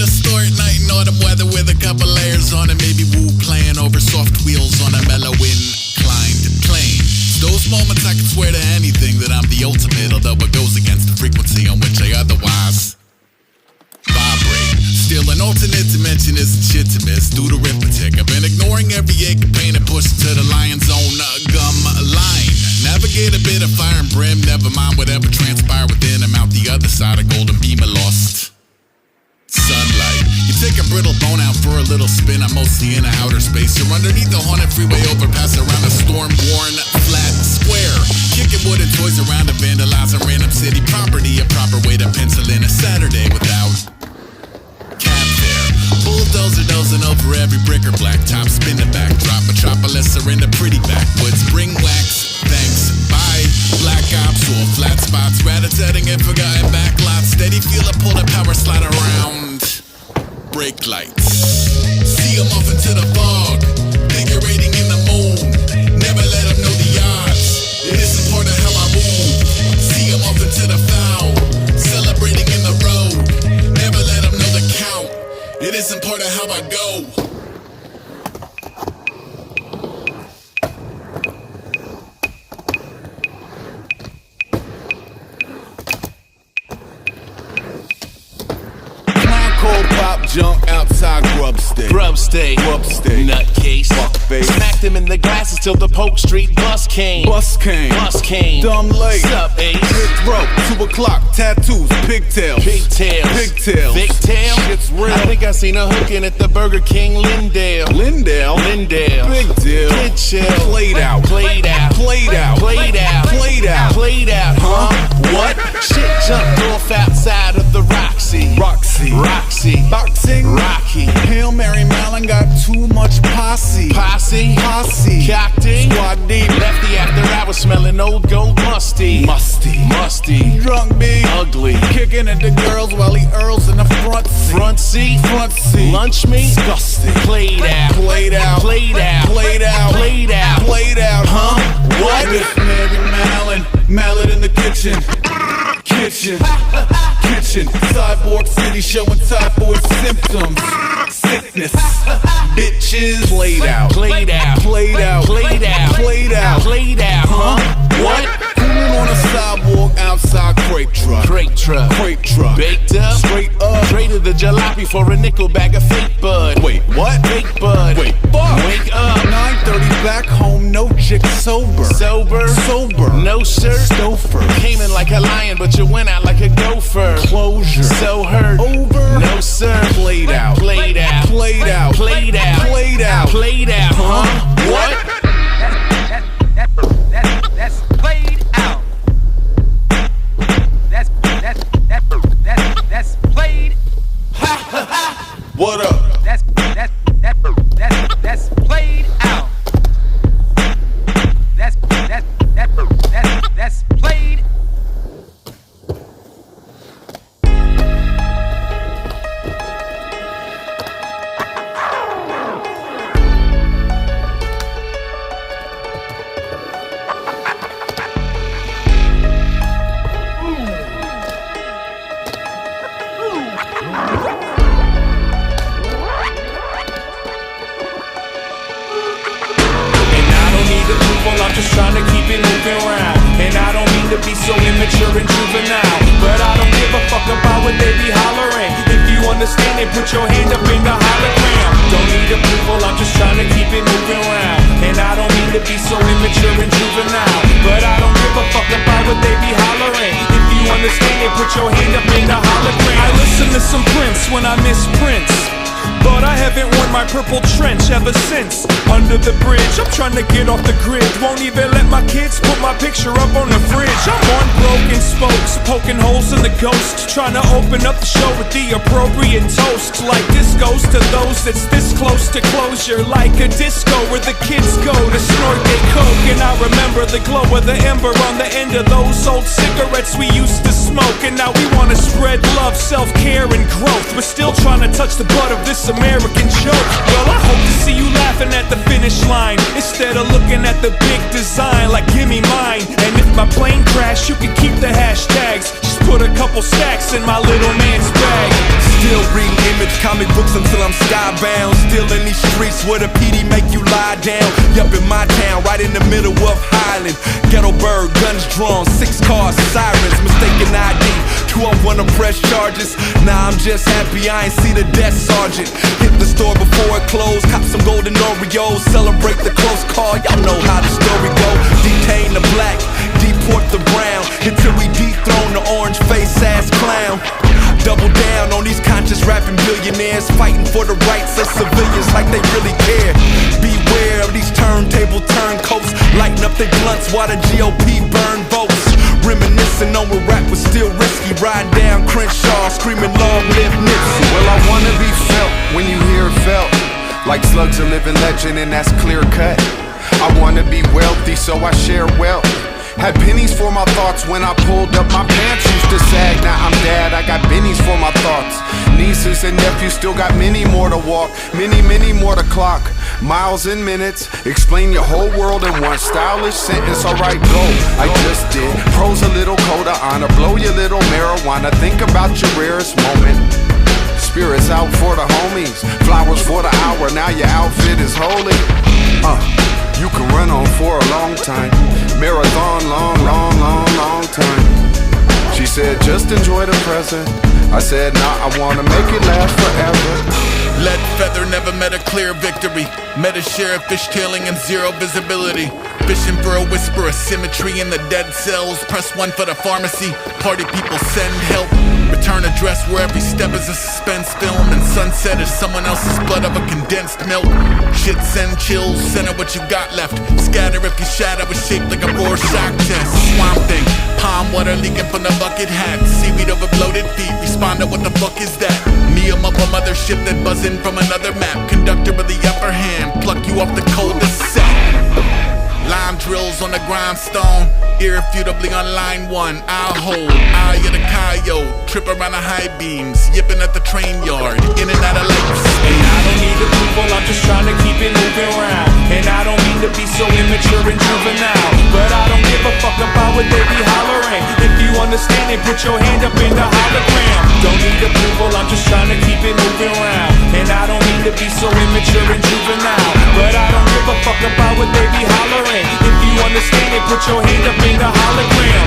a store at night in autumn weather with a couple layers on it. Maybe Wu playing over soft wheels on a mellow inclined plane. Those moments I can swear to anything that I'm the ultimate, although it goes against the frequency on which I otherwise vibrate. Still, an alternate dimension isn't shit to miss due to arithmetic. I've been ignoring every ache and pain and pushed to the lion's own gum line. Navigate a bit of fire and brim, never mind whatever transpire within. I'm out the other side of golden beam of lost sunlight. You take a brittle bone out for a little spin. I'm mostly in a outer space. You're underneath the haunted freeway overpass around a storm-worn flat square. Kicking wooden toys around and vandalizing random city property. A proper way to pencil in a Saturday without cab fare. Bulldozer dozing over every brick or blacktop. Spin the backdrop. Metropolis are in the pretty backwoods. Bring wax, thanks, bye. Black ops or flat spots. Rat-a-tatting and forgotten backlots. Steady feel a pull the power slide around. Brake lights. See them off into the fog. Figurating in the moon. Never let them know the odds. It isn't part of how I move. See them off into the foul. Celebrating in the road. Never let them know the count. It isn't part of how I go. Cold pop junk outside grub steak. Grub steak. Nutcase. Fuckface. Smacked him in the glasses till the Polk Street bus came. Bus came. Dumb late. Sup, Ace? Hit rope. 2 o'clock. Tattoos. Pigtails. Pigtails. Big tail. Shit's real. I I think I seen her hooking at the Burger King Lindale. Big deal. Kid chill. Played out. Huh? What? Shit jumped off outside of the Roxy. Boxing. Rocky. Hail Mary Malin got too much posse. Posse. Cockty. Squad deep. Lefty after I was smelling old gold musty. Drunk B. Ugly. Kicking at the girls while he earls in the front seat. Front seat. Lunch meat. Disgusting. Played out. Huh? What? Miss Mary Malin in the kitchen. Cyborg City showing typhoid symptoms. Sickness. Bitches. Played out. Huh? What? Cooling on a sidewalk outside crate truck. Baked up. Straight up. Traded the jalopy for a nickel bag of fake bud. Wait, what? Fake bud. Wait, fuck. Wake up. 9:30 back home, no chick sober. No shirt. Stouffer. Came in like a lion, but you went out like a gopher. Closure. So hurt. Over. No sir. Played out. Huh? What? That's played out. That's played. What up? That's played out. That's played. I'm just trying to keep it moving round. And I don't mean to be so immature and juvenile, but I don't give a fuck about what they be hollering. If you understand it, put your hand up in the hologram. Don't need approval, I'm just trying to keep it moving round. And I don't mean to be so immature and juvenile, but I don't give a fuck about what they be hollering. If you understand it, put your hand up in the hologram. I listen to some Prince when I miss Prince, but I haven't worn my purple trench ever since. Under the bridge, I'm trying to get off the grid. Won't even let my kids put my picture up on the fridge. I'm on broken spokes, poking holes in the ghost, trying to open up the show with the appropriate toast. Like this goes to those that's this close to closure, like a disco where the kids go to snort their coke. And I remember the glow of the ember on the end of those old cigarettes we used to smoke. And now we want to spread love, self-care, and growth. We're still trying to touch the butt of this American joke. Well, I hope to see you laughing at the finish line instead of looking at the big design like gimme mine. And if my plane crash, you can keep the hashtags. Just put a couple stacks in my little man's bag. Still reading image I'm skybound, still in these streets where the PD make you lie down. Yup, in my town, right in the middle of Highland. Ghetto bird, guns drawn, 6 cars, sirens, mistaken ID. 2 up wanna press charges. Nah, I'm just happy I ain't see the death sergeant. Hit the store before it closed, cop some golden Oreos, celebrate the close call. Y'all know how the story go. Detain the black, deport the brown, until we dethrone the orange face ass clown. Double down on these conscious rapping billionaires, fighting for the rights of civilians like they really care. Beware of these turntable turncoats, lighting up their blunts while the GOP burn votes. Reminiscing on when rap was still risky, riding down Crenshaw, screaming long live Nipsey. Well, I wanna be felt when you hear felt, like Slug's a living legend and that's clear cut. I wanna be wealthy so I share wealth. Had pennies for my thoughts when I pulled up my pants, used to sag. Now I'm dad, I got bennies for my thoughts. Nieces and nephews still got many more to walk, many more to clock. Miles and minutes, explain your whole world in one stylish sentence. Alright, go, I just did. Pros a little code of honor, blow your little marijuana. Think about your rarest moment. Spirits out for the homies, flowers for the hour. Now your outfit is holy. You can run on for a long time. Marathon, long time. She said, just enjoy the present. I said, nah, I wanna make it last forever. Lead feather never met a clear victory. Met a share of fishtailing and zero visibility. Fishing for a whisper of symmetry in the dead cells. Press 1 for the pharmacy. Party people send help. Return address where every step is a suspense film, and sunset is someone else's blood of a condensed milk. Shit send chills, center what you got left. Scatter if your shadow is shaped like a Rorschach test. Swamp thing, palm water leaking from the bucket hat. Seaweed over bloated feet, respond to what the fuck is that? Neum up a mothership that buzzing from another map. Conductor with the upper hand, pluck you off the coldest set. Lime drills on the grindstone, irrefutably on line 1. I'll hold, eye of the coyote, trip around the high beams, yipping at the train yard, in and out of lights. And I don't need approval, I'm just trying to keep it moving round. And I don't mean to be so immature and juvenile, but I don't give a fuck about what they be hollering. If you understand it, put your hand up in the hologram. Don't need approval, I'm just trying to keep it moving round. And I don't mean to be so immature and juvenile, but I don't give a fuck about what they be hollering. If you understand it, put your hand up in the hologram.